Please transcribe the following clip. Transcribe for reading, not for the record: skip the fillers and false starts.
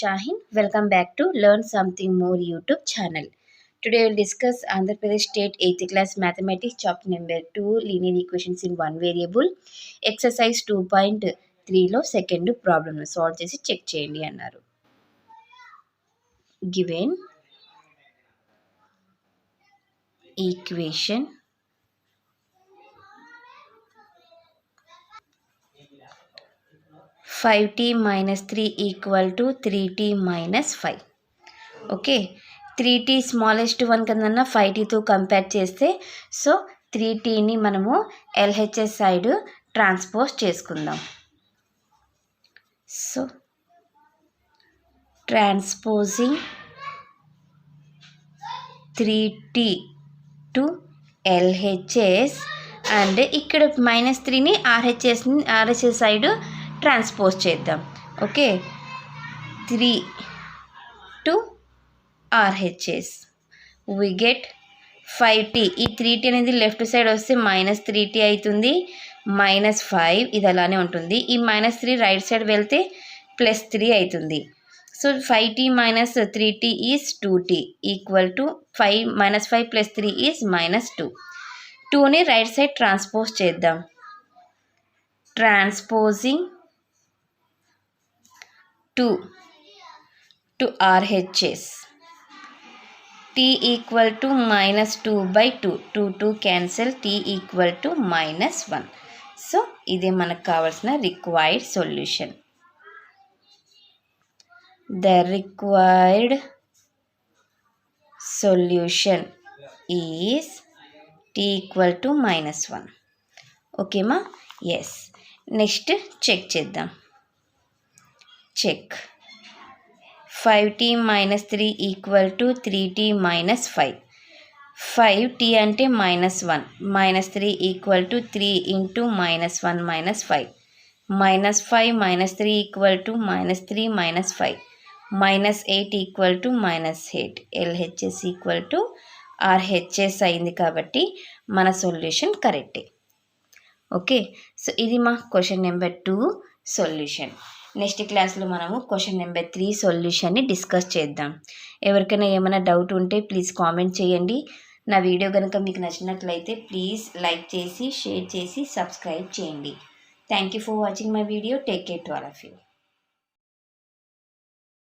Shahin. Welcome back to Learn Something More YouTube channel. Today we'll discuss Andhra Pradesh State 8th class mathematics chapter number 2 linear equations in one variable exercise 2.3 లో second problem solve చేసి check చేయండి అన్నారు. Given equation 5t minus 3 equal to 3t minus 5. Okay 3t smallest one కన్నా 5tతో compare చేస్తే so 3tని మనము LHS side transpose చేసుకుందాం. So transposing 3t to LHS and ఇక్కడ -3ని RHS side transpose చేద్దాం. Okay 3 to RHS we get 5t. ఈ 3t అనేది left side వస్తే -3t అవుతుంది, -5 ఇది అలానే ఉంటుంది. ఈ -3 రైట్ సైడ్ వెళ్తే +3 అవుతుంది. So 5t minus 3t is 2t equal to 5 plus 3 is -2. 2ని రైట్ సైడ్ ట్రాన్స్పోజ్ చేద్దాం. Transposing 2 to RHS t equal to -2/2. 2 cancel, t equal to -1. So ఇదే మనకు కావాల్సిన required solution. The required solution is t equal to -1. ఓకేమా? Yes. Next check చేద్దాం. Check 5t minus 3 equal to 3t minus 5. 5t అంటే -1, -3 equal to 3 into -1 minus 5. -5 minus 3 equal to -3 minus 5. -8 equal to -8. LHS equal to RHS అయింది కాబట్టి మన solution కరెక్టే. Okay, so ఇది మా question number 2 solution. Next క్లాస్లో మనము క్వశ్చన్ నెంబర్ 3 సొల్యూషన్ని డిస్కస్ చేద్దాం. ఎవరికైనా ఏమైనా డౌట్ ఉంటే ప్లీజ్ కామెంట్ చేయండి. నా వీడియో కనుక మీకు నచ్చినట్లయితే ప్లీజ్ లైక్ చేసి షేర్ చేసి సబ్స్క్రైబ్ చేయండి. Thank you for watching my video. Take care to all of you.